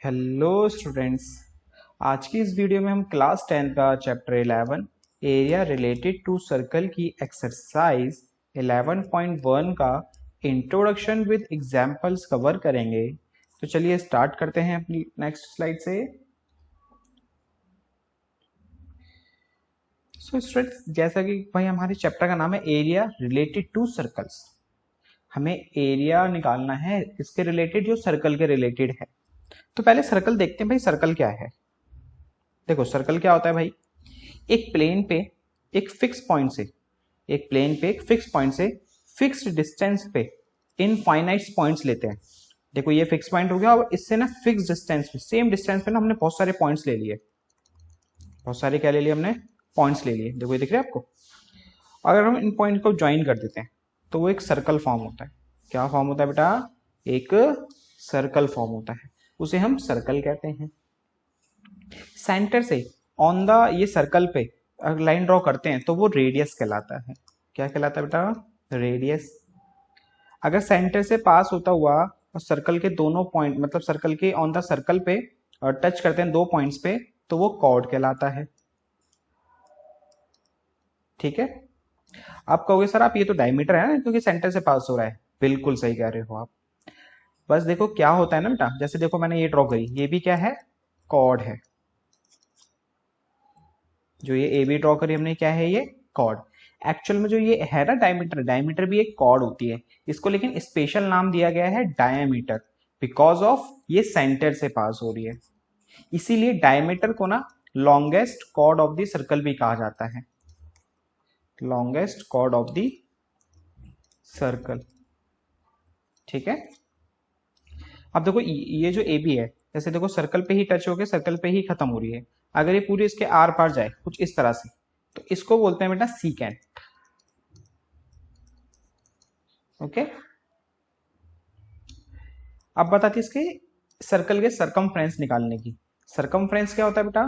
Hello students. आज की इस वीडियो में हम क्लास 10 का chapter 11 area related to circle की एक्सरसाइज 11.1 का इंट्रोडक्शन विद एग्जांपल्स कवर करेंगे। तो चलिए स्टार्ट करते हैं अपनी नेक्स्ट स्लाइड से। सो स्टूडेंट्स, जैसा कि भाई हमारे चैप्टर का नाम है एरिया रिलेटेड टू सर्कल्स, हमें एरिया निकालना है इसके रिलेटेड जो सर्कल के रिलेटेड है। तो पहले सर्कल देखते हैं भाई, सर्कल क्या है। देखो सर्कल क्या होता है भाई, एक प्लेन पे एक फिक्स पॉइंट से फिक्स्ड डिस्टेंस पे इनफाइनाइट पॉइंट्स लेते हैं। देखो ये फिक्स पॉइंट हो गया और इससे ना फिक्स डिस्टेंस पे, सेम डिस्टेंस पे ना हमने बहुत सारे पॉइंट्स ले लिए। बहुत सारे क्या ले लिए हमने? पॉइंट्स ले लिए। देखो ये दिख रहा है आपको। अगर हम इन पॉइंट को ज्वाइन कर देते हैं तो वो एक सर्कल फॉर्म होता है। क्या फॉर्म होता है बेटा? एक सर्कल फॉर्म होता है, उसे हम सर्कल कहते हैं। सेंटर से ऑन द ये सर्कल पे अगर लाइन ड्रॉ करते हैं तो वो रेडियस कहलाता है। क्या कहलाता है बेटा? रेडियस। अगर सेंटर से पास होता हुआ और सर्कल के दोनों पॉइंट, मतलब सर्कल के ऑन द सर्कल पे टच करते हैं दो पॉइंट्स पे, तो वो कॉर्ड कहलाता है। ठीक है। आप कहोगे सर आप ये तो डायमीटर है ना, क्योंकि सेंटर से पास हो रहा है। बिल्कुल सही कह रहे हो आप। बस देखो क्या होता है ना बेटा, जैसे देखो मैंने ये ड्रॉ करी, ये भी क्या है? कॉर्ड है। जो ये ए बी ड्रॉ करी हमने, क्या है ये? कॉर्ड। एक्चुअल में जो ये है ना डायमीटर, डायमीटर भी एक कॉर्ड होती है। इसको लेकिन स्पेशल नाम दिया गया है डायमीटर, बिकॉज ऑफ ये सेंटर से पास हो रही है। इसीलिए डायमीटर को ना longest chord of the circle भी कहा जाता है। Longest chord of the circle. ठीक है। अब देखो ये जो ए बी है, जैसे देखो सर्कल पे ही टच होके सर्कल पे ही खत्म हो रही है। अगर ये पूरी इसके आर पार जाए कुछ इस तरह से, तो इसको बोलते हैं बेटा सीकेंट। ओके। अब बताती इसके सर्कल के सरकमफ्रेंस निकालने की। सरकमफ्रेंस क्या होता है बेटा?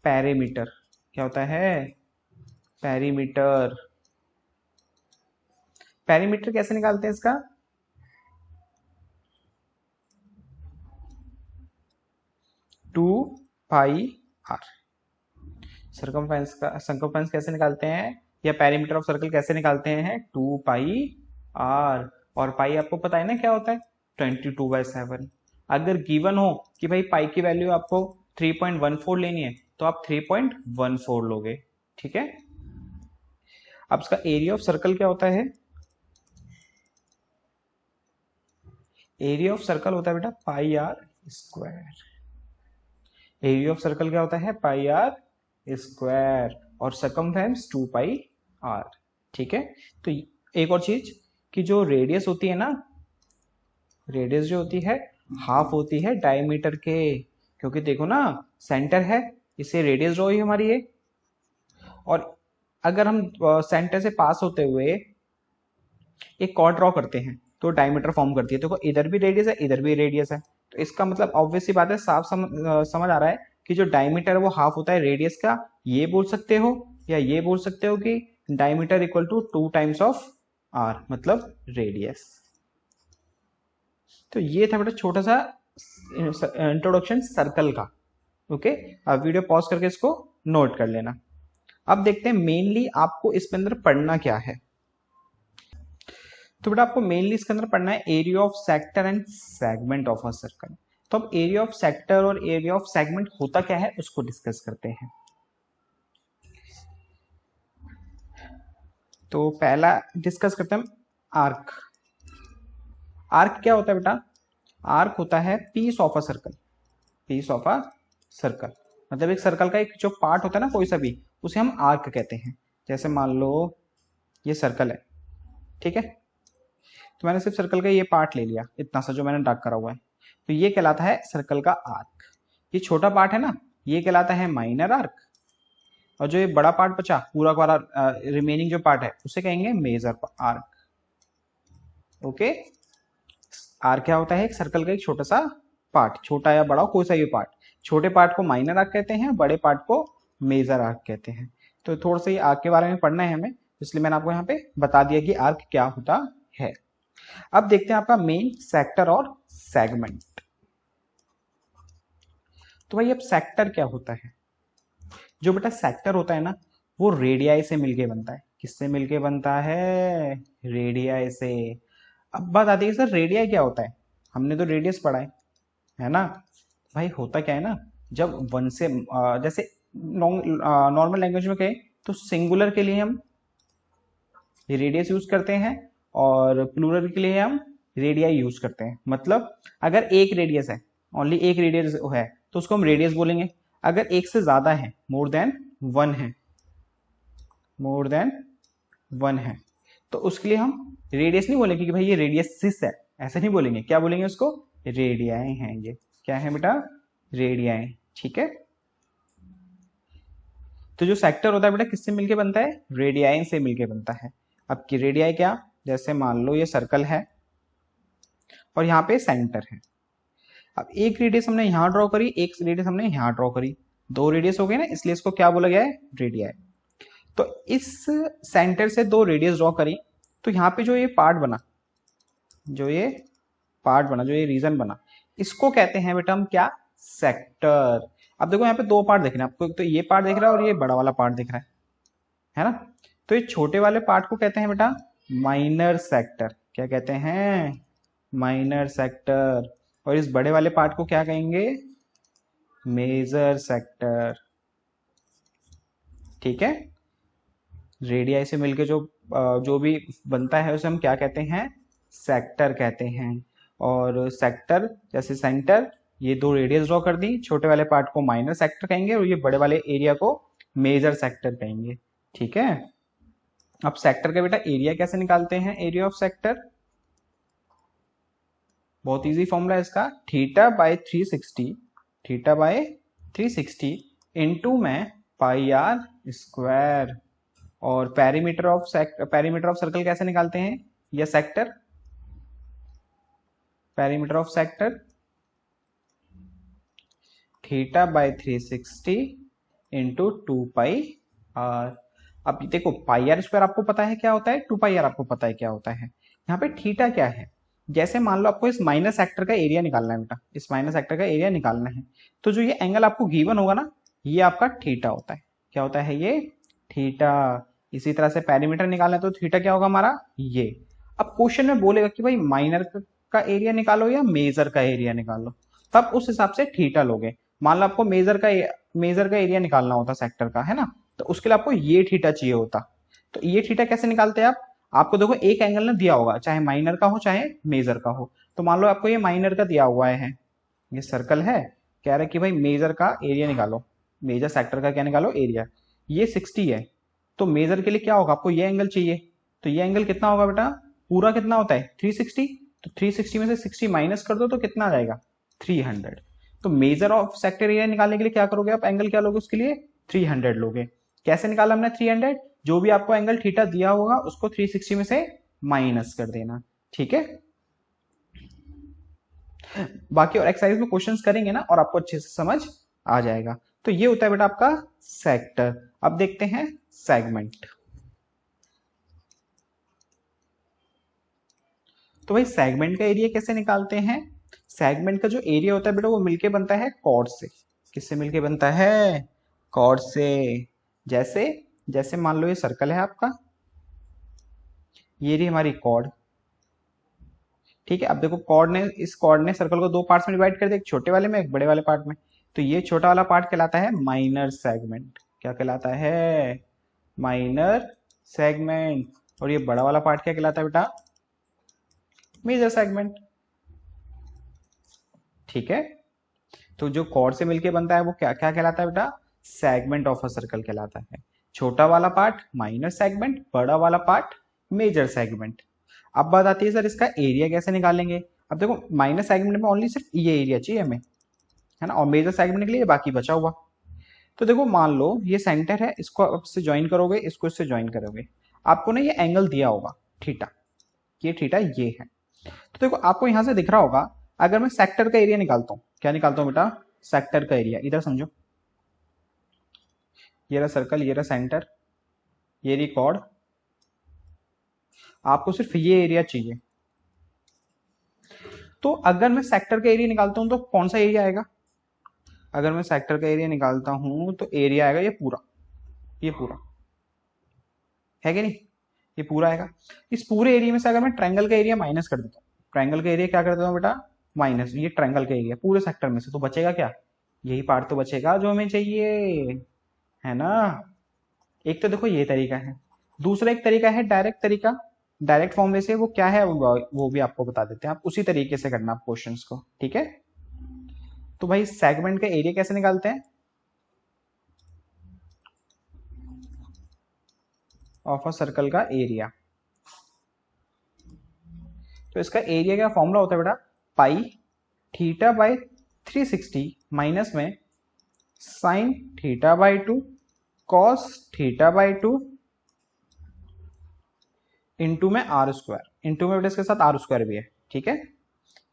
पेरीमीटर। क्या होता है? पेरीमीटर। पेरीमीटर कैसे निकालते हैं इसका? To pi are. सरकमफ्रेंस कैसे निकालते हैं, या पेरीमीटर ऑफ सर्कल कैसे निकालते हैं? 2 पाई आर। और पाई आपको पता है ना क्या होता है? 22/7। अगर गिवन हो कि भाई पाई की वैल्यू आपको 3.14 लेनी है, तो आप 3.14 लोगे। ठीक है। अब इसका एरिया ऑफ सर्कल क्या होता है? एरिया ऑफ सर्कल होता है बेटा pi are square. Area of circle क्या होता है? Pi are square. और सरकमफ्रेंस 2 पाई आर। ठीक है। तो एक और चीज, कि जो रेडियस होती है ना, रेडियस जो होती है हाफ होती है डायमीटर के। क्योंकि देखो ना सेंटर है, इसे रेडियस ड्रॉ हुई हमारी ये। और अगर हम सेंटर से पास होते हुए एक कॉर्ड ड्रॉ करते हैं तो डायमीटर फॉर्म करती है। देखो इधर भी रेडियस है, इधर भी रेडियस है। तो इसका मतलब ऑब्वियस सी बात है, साफ समझ आ रहा है कि जो डायमीटर है वो हाफ होता है रेडियस का। ये बोल सकते हो या ये बोल सकते हो कि diameter equal to 2 times of r, मतलब रेडियस। तो ये था बेटा छोटा सा इंट्रोडक्शन सर्कल का। ओके। अब वीडियो पॉज करके इसको नोट कर लेना। अब देखते हैं मेनली आपको इसके अंदर पढ़ना क्या है। तो बेटा आपको मेनली इसके अंदर पढ़ना है area of sector and segment of a circle. तो अब एरिया ऑफ सेक्टर और एरिया ऑफ सेगमेंट होता क्या है उसको डिस्कस करते हैं। तो पहला डिस्कस करते हैं आर्क। आर्क क्या होता है बेटा? आर्क होता है piece of a circle. Piece of a circle मतलब एक सर्कल का एक जो पार्ट होता है ना कोई सा भी, उसे हम आर्क कहते हैं। जैसे मान लो ये सर्कल है, ठीक है। तो मैंने सिर्फ सर्कल का ये पार्ट ले लिया, इतना सा जो मैंने डार्क करा हुआ है, तो ये कहलाता है सर्कल का आर्क। ये छोटा पार्ट है ना, ये कहलाता है माइनर आर्क। और जो ये बड़ा पार्ट बचा पूरा वाला रिमेनिंग जो पार्ट है उसे कहेंगे मेजर आर्क। ओके। आर्क क्या होता है? एक सर्कल का एक छोटा सा पार्ट, छोटा या बड़ा कोई सा भी पार्ट। छोटे पार्ट को माइनर आर्क कहते हैं, बड़े पार्ट को मेजर आर्क कहते हैं। तो थोड़ा सा ये आर्क के बारे में पढ़ना है हमें, इसलिए मैंने आपको यहाँ पे बता दिया कि आर्क क्या होता है। अब देखते हैं आपका मेन सेक्टर और सेगमेंट। तो भाई अब सेक्टर क्या होता है? जो बेटा सेक्टर होता है ना, वो रेडियाई से मिलके बनता है। किससे मिलके बनता है? रेडियाई से। अब बात आती है सर रेडियाई क्या होता है? हमने तो रेडियस पढ़ा है ना? भाई होता क्या है ना, जब वन से जैसे नॉर्मल लैंग्वेज में कहें तो सिंगुलर के लिए हम रेडियस यूज करते हैं और प्लूरल के लिए हम रेडियाई यूज करते हैं। मतलब अगर एक रेडियस है, ओनली एक रेडियस है, तो उसको हम रेडियस बोलेंगे। अगर एक से ज्यादा है, मोर देन वन है, मोर देन वन है, तो उसके लिए हम रेडियस नहीं बोलेंगे कि भाई ये रेडियस सिस है, ऐसा नहीं बोलेंगे। क्या बोलेंगे उसको? रेडियाई हैं ये। क्या है बेटा? रेडियाई। ठीक है। तो जो सेक्टर होता है बेटा किससे मिलके बनता है? रेडियाई से मिलके बनता है। अब की रेडियाई क्या, जैसे मान लो ये सर्कल है और यहाँ पे सेंटर है। अब एक रेडियस हमने यहाँ ड्रॉ करी, एक रेडियस हमने यहाँ ड्रॉ करी, दो रेडियस हो गए ना, इसलिए इसको क्या बोला गया है? रेडियाई। तो इस सेंटर से दो रेडियस ड्रॉ करी, तो यहाँ पे जो ये पार्ट बना, जो ये पार्ट बना, जो ये रीजन बना, इसको कहते हैं बेटा हम क्या? सेक्टर। अब देखो यहाँ पे दो पार्ट दिख रहे हैं आपको, एक तो ये पार्ट दिख रहा है और ये बड़ा वाला पार्ट दिख रहा है ना? तो ये छोटे वाले पार्ट को कहते हैं बेटा माइनर सेक्टर। क्या कहते हैं? Minor sector. और इस बड़े वाले पार्ट को क्या कहेंगे? Major sector. ठीक है। रेडियाई से मिलके जो भी बनता है उसे हम क्या कहते हैं? सेक्टर कहते हैं। और सेक्टर जैसे सेंटर, ये दो रेडियस ड्रॉ कर दी, छोटे वाले पार्ट को माइनर सेक्टर कहेंगे और ये बड़े वाले एरिया को मेजर सेक्टर कहेंगे। ठीक है। अब सेक्टर का बेटा एरिया कैसे निकालते हैं? एरिया ऑफ सेक्टर बहुत इजी फॉर्मूला है इसका, theta by 360, theta by 360 into में पाई आर स्क्वायर। और पेरीमीटर ऑफ सर्कल कैसे निकालते हैं? या sector, perimeter of sector theta by 360 into 2 pi r. अब देखो पाई आर स्क्वायर आपको पता है क्या होता है, 2 पाई आर आपको पता है क्या होता है। यहाँ पे थीटा क्या है? जैसे मान लो आपको इस माइनस सेक्टर का एरिया निकालना है बेटा, इस माइनस सेक्टर का एरिया निकालना है, तो जो ये एंगल आपको गिवन होगा ना, ये आपका थीटा होता है। क्या होता है ये? थीटा। इसी तरह से पेरीमीटर निकालना है तो थीटा क्या होगा हमारा? ये। अब क्वेश्चन में बोलेगा कि भाई माइनर का एरिया निकालो या मेजर का एरिया निकालो, तब उस हिसाब से थीटा लोगे। मान लो आपको मेजर का एरिया निकालना होता सेक्टर का, है ना, तो उसके लिए आपको ये थीटा चाहिए होता। तो ये थीटा कैसे निकालते हैं आप? आपको देखो एक एंगल ना दिया होगा, चाहे माइनर का हो चाहे मेजर का हो। तो मान लो आपको ये माइनर का दिया हुआ है, ये सर्कल है, कह रहा है कि भाई मेजर का एरिया निकालो, मेजर सेक्टर का क्या निकालो? एरिया। ये 60 है, तो मेजर के लिए क्या होगा? आपको ये एंगल चाहिए, तो ये एंगल कितना होगा बेटा? पूरा कितना होता है? 360। तो 360 में से 60 माइनस कर दो तो कितना आ जाएगा? 300। तो मेजर ऑफ सेक्टर एरिया निकालने के लिए क्या करोगे आप? एंगल क्या लोगे उसके लिए? 300 लोगे। कैसे निकाला हमने 300? जो भी आपको एंगल थीटा दिया होगा उसको 360 में से माइनस कर देना। ठीक है। बाकी और एक्सरसाइज में क्वेश्चंस करेंगे ना, और आपको अच्छे से समझ आ जाएगा। तो ये होता है बेटा आपका सेक्टर। अब देखते हैं सेगमेंट। तो भाई सेगमेंट का एरिया कैसे निकालते हैं? सेगमेंट का जो एरिया होता है बेटा वो मिलके बनता है कॉर्ड से। किससे मिलके बनता है? कॉर्ड से। जैसे जैसे मान लो ये सर्कल है आपका, ये रही हमारी कॉर्ड। ठीक है। अब देखो इस कॉर्ड ने सर्कल को दो पार्ट्स में डिवाइड कर दिया, एक छोटे वाले में एक बड़े वाले पार्ट में। तो ये छोटा वाला पार्ट कहलाता है माइनर सेगमेंट। क्या कहलाता है? Minor segment. और ये बड़ा वाला पार्ट क्या कहलाता है बेटा? Major segment. ठीक है। तो जो कॉर्ड से मिलके बनता है वो क्या क्या कहलाता है बेटा? सेगमेंट ऑफ अ सर्कल कहलाता है। छोटा वाला पार्ट माइनर सेगमेंट, बड़ा वाला पार्ट मेजर सेगमेंट। अब बात आती है सर इसका एरिया कैसे निकालेंगे? अब देखो माइनर सेगमेंट में ओनली सिर्फ ये एरिया चाहिए हमें, है ना, और मेजर सेगमेंट के लिए बाकी बचा हुआ। तो देखो मान लो ये सेंटर है, इसको आप इससे ज्वाइन करोगे, इसको इससे ज्वाइन करोगे, आपको ना ये एंगल दिया होगा थीटा, ये थीटा ये है। तो देखो आपको यहां से दिख रहा होगा, अगर मैं सेक्टर का एरिया निकालता हूं, क्या निकालता हूं बेटा? सेक्टर का एरिया। इधर समझो, ये रहा सर्कल, ये रहा सेंटर, ये रही कॉर्ड, आपको सिर्फ ये एरिया चाहिए। तो अगर मैं सेक्टर का एरिया निकालता हूं तो कौन सा एरिया आएगा? अगर मैं सेक्टर का एरिया निकालता हूं तो एरिया आएगा ये पूरा है कि नहीं, ये पूरा आएगा। इस पूरे एरिया में से अगर मैं ट्रायंगल का एरिया माइनस कर देता हूँ, ट्रायंगल का एरिया क्या कर देता हूँ बेटा, माइनस, ये ट्रायंगल का एरिया पूरे सेक्टर में से, तो बचेगा क्या, यही पार्ट तो बचेगा जो हमें चाहिए, है ना। एक तो देखो ये तरीका है, दूसरा एक तरीका है डायरेक्ट तरीका, डायरेक्ट फॉर्म में से वो क्या है वो भी आपको बता देते हैं, आप उसी तरीके से करना आप क्वेश्चंस को, ठीक है। तो भाई सेगमेंट का एरिया कैसे निकालते हैं, ऑफ अ सर्कल का एरिया, तो इसका एरिया का फॉर्मूला होता है बेटा पाई थीटा बाई 360 माइनस में sine theta by 2 cos theta by 2 into में आर स्क्वायर, इंटू में बेटा इसके साथ आर स्क्वायर भी है, ठीक है,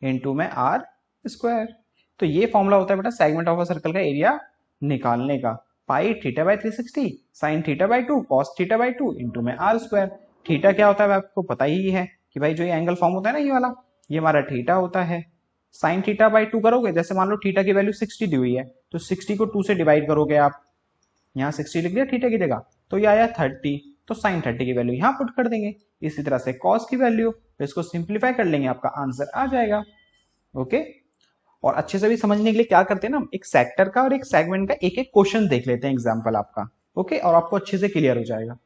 इंटू में आर स्क्वायर। तो ये फॉर्मूला होता है बेटा सेगमेंट ऑफ अ सर्कल का एरिया निकालने का, pi theta by 360 sine theta by 2 cos theta by 2 into में आर स्क्वायर। थीटा क्या होता है आपको पता ही है कि भाई जो ये एंगल फॉर्म होता है ना ये वाला, ये हमारा थीटा होता है। साइन थीटा बाई 2 करोगे, जैसे मान लो थीटा की वैल्यू 60 दी हुई है, तो 60 को 2 से डिवाइड करोगे आप, यहाँ 60 लिख दिया थीटा की जगह, तो ये आया 30, तो साइन 30 की वैल्यू यहाँ पुट कर देंगे। इसी तरह से कॉस की वैल्यू, तो इसको सिंप्लीफाई कर लेंगे, आपका आंसर आ जाएगा। ओके, और अच्छे से भी समझने के लिए क्या करते हैं ना, एक सेक्टर का और एक सेगमेंट का एक एक क्वेश्चन देख लेते हैं एग्जाम्पल आपका, ओके, और आपको अच्छे से क्लियर हो जाएगा।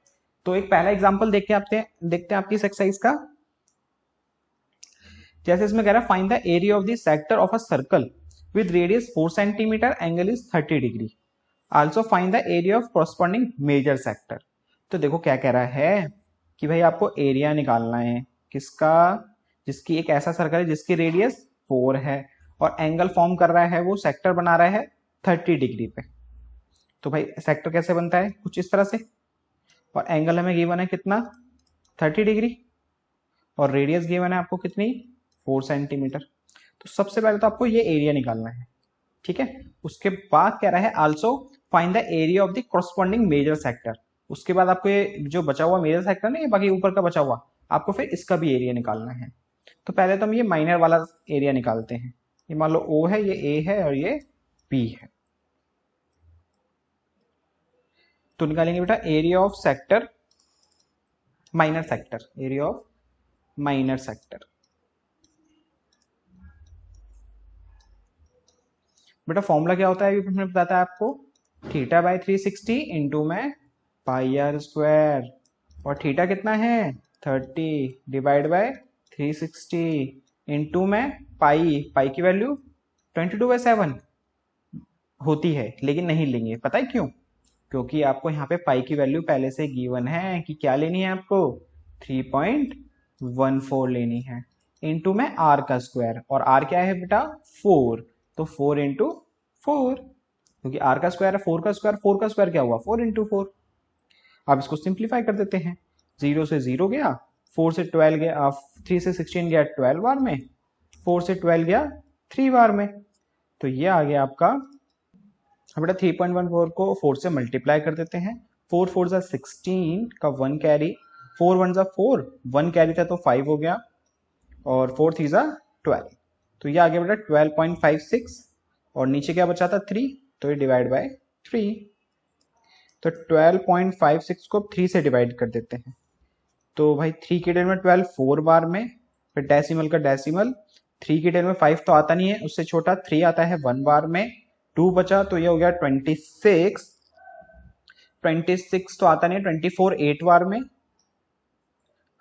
तो एक पहला एग्जाम्पल देखते हैं आपकी एक्सरसाइज का। जैसे इसमें कह रहा है find the area of the sector of a circle with radius 4 centimeter, angle is 30 degree, also find the area of corresponding major sector. तो देखो क्या कह रहा है कि भाई आपको एरिया निकालना है किसका, जिसकी एक ऐसा सर्कल है जिसकी रेडियस 4 है और एंगल फॉर्म कर रहा है, वो सेक्टर बना रहा है 30 डिग्री पे। तो भाई सेक्टर कैसे बनता है, कुछ इस तरह से, और एंगल हमें गिवन है कितना 30 डिग्री, और रेडियस गिवन है आपको कितनी 4 सेंटीमीटर। तो सबसे पहले तो आपको ये एरिया निकालना है, ठीक है। उसके बाद कह रहा है also find the area of the corresponding major sector. उसके बाद आपको ये जो बचा हुआ मेजर सेक्टर ना, ये बाकी ऊपर का बचा हुआ, आपको फिर इसका भी एरिया निकालना है। तो पहले तो हम ये माइनर वाला एरिया निकालते हैं, ये मान लो O है, ये A है और ये B है। तो निकालेंगे बेटा area of sector, minor sector, area of minor sector. बेटा फॉर्मूला क्या होता है अभी मैंने बताया आपको, थीटा बाई 360 इंटू में पाई आर स्क्वायर, और थीटा कितना है 30 डिवाइड बाय 360 इंटू में पाई की वैल्यू 22/7 होती है, लेकिन नहीं लेंगे, पता है क्यों, क्योंकि आपको यहाँ पे पाई की वैल्यू पहले से गिवन है कि क्या लेनी है आपको 3.14 लेनी है, इंटू में आर का स्क्वायर, और आर क्या है बेटा 4, तो 4 इंटू 4, क्योंकि आर का स्क्वायर है 4 का स्क्वायर क्या हुआ 4 इंटू 4। अब इसको सिंप्लीफाई कर देते हैं, 0 से 0 गया, 4 से 12 गया, 3 से 16 गया 12 बार में, 4 से 12 गया 3 बार में, तो ये आ गया आपका बेटा 3.14 को 4 से मल्टीप्लाई कर देते हैं, 4 4 जा 16 का 1 कैरी, 4 1 जा 4, 1 कैरी था तो 5 हो गया, और 4 3 जा 12, तो ये आ गया बेटा 12.56, और नीचे क्या बचा था 3, तो ये डिवाइड बाय 3, तो 12.56 को 3 से डिवाइड कर देते हैं, तो भाई 3 की डेट में 12 4 बार में, फिर डेसिमल का डेसिमल, 3 की डेट में 5 तो आता नहीं है, उससे छोटा 3 आता है 1 बार में, 2 बचा तो ये हो गया 26, 26 तो आता नहीं है, 24 8 बार में,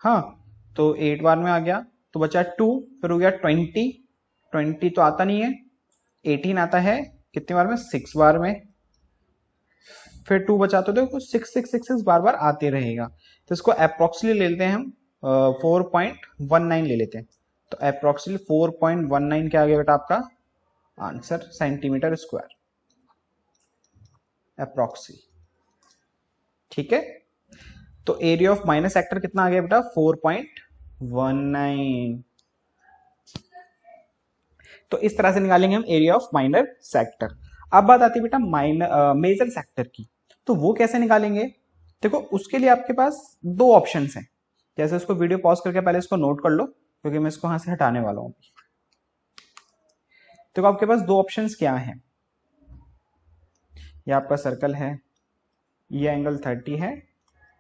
हाँ तो 8 बार में आ गया, तो बचा 2, फिर हो गया 20, 20 तो आता नहीं है, 18 आता है कितनी बार में 6 बार में, फिर 2 बचा तो देखो 6 बार बार आते रहेगा, तो इसको अप्रोक्सीमेटली ले लेते हैं हम 4.19 ले लेते हैं, तो अप्रोक्सीमेटली 4.19 क्या आ गया बेटा आपका आंसर सेंटीमीटर स्क्वायर अप्रोक्सी, ठीक है। तो एरिया ऑफ माइनर सेक्टर कितना आ गया बेटा 4.19। तो इस तरह से निकालेंगे हम एरिया ऑफ माइनर सेक्टर। अब बात आती है बेटा मेजर सेक्टर की, तो वो कैसे निकालेंगे, देखो उसके लिए आपके पास दो ऑप्शंस हैं, जैसे इसको वीडियो पॉज करके पहले इसको नोट कर लो, क्योंकि मैं इसको यहां से हटाने वाला हूं। देखो आपके पास दो ऑप्शंस क्या हैं, ये आपका सर्कल है, ये एंगल 30 है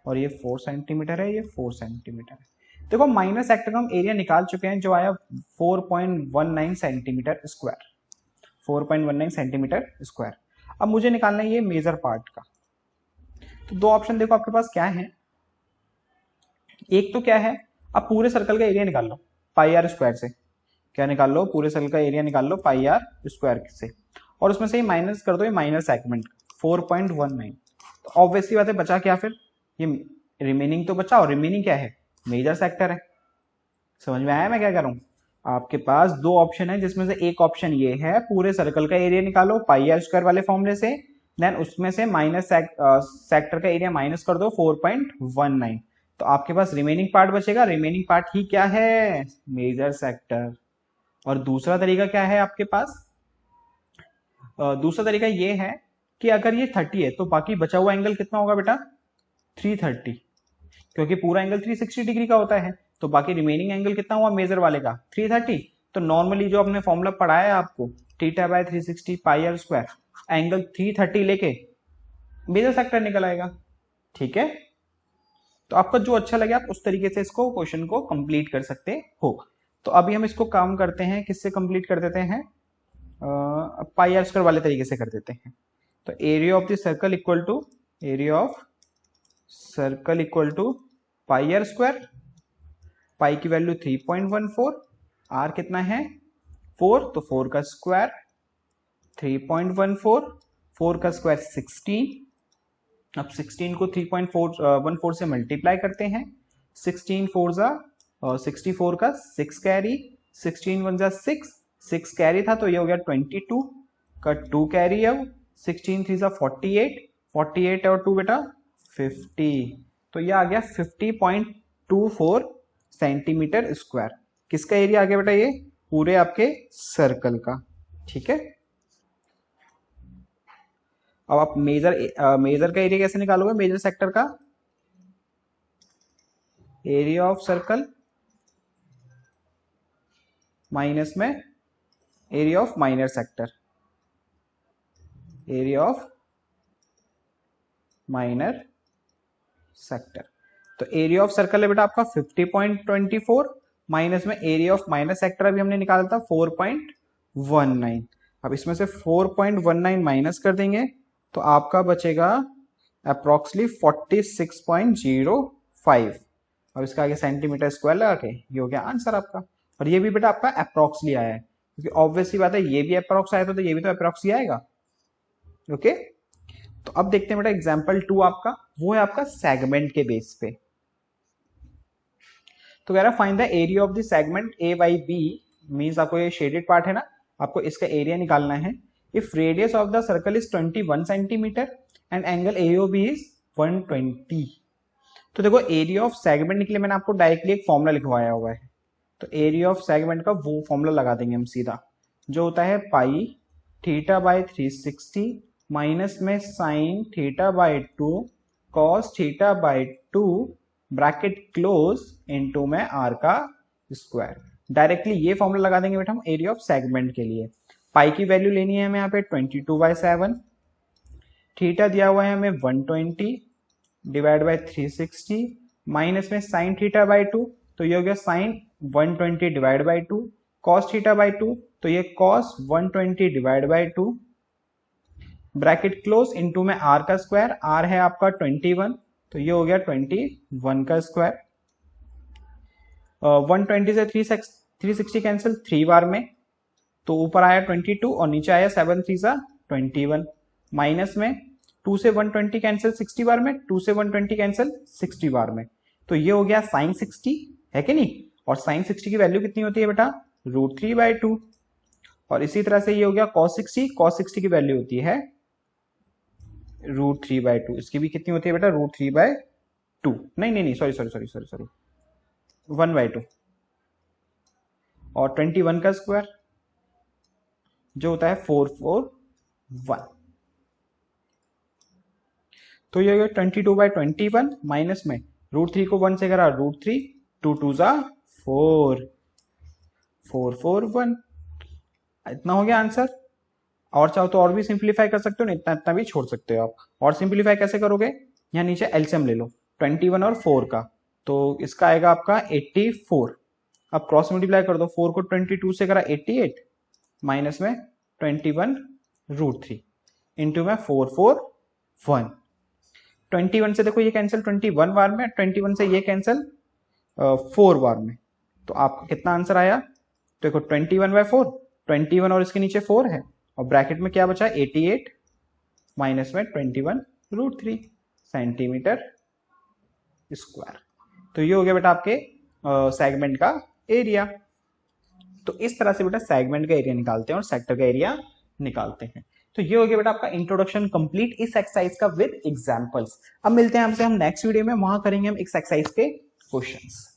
और ये 4 सेंटीमीटर है, ये 4 सेंटीमीटर है। देखो माइनर सेक्टर का हम एरिया निकाल चुके हैं जो आया 4.19 सेंटीमीटर स्क्वायर, 4.19 सेंटीमीटर स्क्वायर। अब मुझे निकालना है ये मेजर पार्ट का। तो दो ऑप्शन देखो आपके पास क्या है, एक तो क्या है, अब पूरे सर्कल का एरिया निकाल लो पाई आर स्क्वायर से। क्या निकाल लो, पूरे सर्कल का एरिया निकाल लो पाई आर स्क्वायर से, और उसमें से ही माइनस कर दो ये माइनर सेगमेंट 4.19। तो ऑब्वियसली बात है बचा क्या फिर, ये रिमेनिंग तो बचा, और रिमेनिंग क्या है, मेजर सेक्टर है। समझ में आया मैं क्या कर रहा हूँ? आपके पास दो ऑप्शन है जिसमें से एक ऑप्शन ये है पूरे सर्कल का एरिया निकालो पाई आर स्क्वायर वाले फॉर्मूले से, देन उसमें से माइनस सेक्टर का एरिया माइनस कर दो 4.19। तो आपके पास रिमेनिंग पार्ट बचेगा, रिमेनिंग पार्ट ही क्या है, मेजर सेक्टर। और दूसरा तरीका क्या है आपके पास, दूसरा तरीका ये है कि अगर ये 30 है तो बाकी बचा हुआ एंगल कितना होगा बेटा, 330, क्योंकि पूरा एंगल 360 डिग्री का होता है। तो बाकी रिमेनिंग एंगल कितना हुआ मेजर वाले का, 330। तो नॉर्मली जो आपने फॉर्मूला पढ़ाया है आपको, theta by 360 pi are square, angle 330 लेके मेजर सेक्टर निकल आएगा। ठीक है, तो आपको जो अच्छा लगे आप उस तरीके से इसको क्वेश्चन को कंप्लीट कर सकते हो। तो अभी हम इसको काम करते हैं, किससे कंप्लीट कर देते हैं, पाई आर स्क्वायर वाले तरीके से कर देते हैं। तो area of the circle equal to, area of circle equal to pi are square, pi की वैल्यू 3.14, आर कितना है 4, तो 4 का स्क्वायर 3.14, 4 का स्क्वायर 16। अब 16 को 3.14 से मल्टीप्लाई करते हैं, 16 4 जा 64 का 6 कैरी, 16 1 जा 6 कैरी था तो ये हो गया 22 का 2 कैरी, अब 16 3 जा 48, 48 और 2 बेटा 50, तो ये आ गया 50.24 सेंटीमीटर स्क्वायर। किसका एरिया आ गया बेटा, ये पूरे आपके सर्कल का। ठीक है, अब आप मेजर का एरिया कैसे निकालोगे, मेजर सेक्टर का एरिया ऑफ सर्कल माइनस में area of minor sector, area of minor sector. तो एरिया ऑफ सर्कल है बेटा आपका 50.24 माइनस में एरिया ऑफ माइनर सेक्टर अभी हमने निकाला था 4.19। अब इसमें से 4.19 माइनस कर देंगे तो आपका बचेगा अप्रोक्सीमेटली 46.05। अब इसका आगे सेंटीमीटर स्क्वायर लगा के ये हो गया आंसर आपका। और ये भी बेटा आपका अप्रोक्सीमेटली आया है, क्योंकि ऑब्वियसली बात है ये भी अप्रोक्स आया था तो ये भी तो अप्रोक्स ही आएगा। ओके, तो अब देखते हैं बेटा एग्जाम्पल 2 आपका, वो है आपका सेगमेंट के बेस पे। तो कह रहा find the area of the segment A by B, means आपको ये शेडेड पार्ट है ना, आपको इसका एरिया निकालना है। If radius of the circle is 21 centimetre and angle AOB is 120। तो देखो एरिया ऑफ सेगमेंट के लिए मैंने आपको डायरेक्टली एक फॉर्मूला लिखवाया हुआ है, तो एरिया ऑफ सेगमेंट का वो फॉर्मूला लगा देंगे हम सीधा, जो होता है पाई थीटा बाय 360 माइनस में sine theta by 2 cos theta by 2 bracket close into में आर का स्क्वायर। डायरेक्टली ये फॉर्मूला लगा देंगे बेटा हम एरिया ऑफ सेगमेंट के लिए। पाई की वैल्यू लेनी है हमें यहाँ पे 22/7, थीटा दिया हुआ है हमें 120 डिवाइड बाय 360 माइनस में साइन थीटा बाय 2, तो ये हो गया sine 120 divide by 2, cos theta by 2, तो ये cos 120 divide by 2, bracket close into में आर का स्क्वायर, आर है आपका 21, तो ये हो गया 21 का स्क्वायर। 120 से 360 कैंसिल 3 बार में, तो ऊपर आया 22 और नीचे आया 7 3 सा 21, माइनस में 2 से 120 कैंसिल 60 बार में, 2 से 120 कैंसिल 60 बार में, तो ये हो गया साइन 60 है कि नहीं। और साइन 60 की वैल्यू कितनी होती है बेटा, √3/2। और इसी तरह से ये हो गया cos 60, cos 60 की वैल्यू होती है √3/2। इसकी भी कितनी होती है बेटा, √3/2, नहीं सॉरी 1/2। और 21 का स्क्वायर जो होता है 441, तो ये 22/21 माइनस में √3 को 1 से करा √3, 2 2 जा 4, 441, इतना हो गया आंसर। और चाहो तो और भी सिंप्लीफाई कर सकते हो, ना इतना इतना भी छोड़ सकते हो आप। और सिंप्लीफाई कैसे करोगे, यहाँ नीचे एलसीएम ले लो 21 और 4 का, तो इसका आएगा आपका 84। अब क्रॉस मल्टीप्लाई कर दो, 4 को 22 से करा 88, माइनस में 21√3 इंटू में 441। 21 से देखो ये कैंसिल 21 बार में, 21 से ये कैंसिल 4 बार में, तो आपका कितना आंसर आया, तो देखो 21/4, 21 और इसके नीचे 4 है, और ब्रैकेट में क्या बचा 88 माइनस में 21√3 सेंटीमीटर स्क्वायर। तो ये हो गया बेटा आपके सेगमेंट का एरिया। तो इस तरह से बेटा सेगमेंट का एरिया निकालते हैं और सेक्टर का एरिया निकालते हैं। तो ये हो गया बेटा आपका इंट्रोडक्शन कंप्लीट इस एक्सरसाइज का विद एग्जांपल्स। अब मिलते हैं हमसे हम नेक्स्ट वीडियो में, वहां करेंगे हम इस एक्सरसाइज के क्वेश्चंस।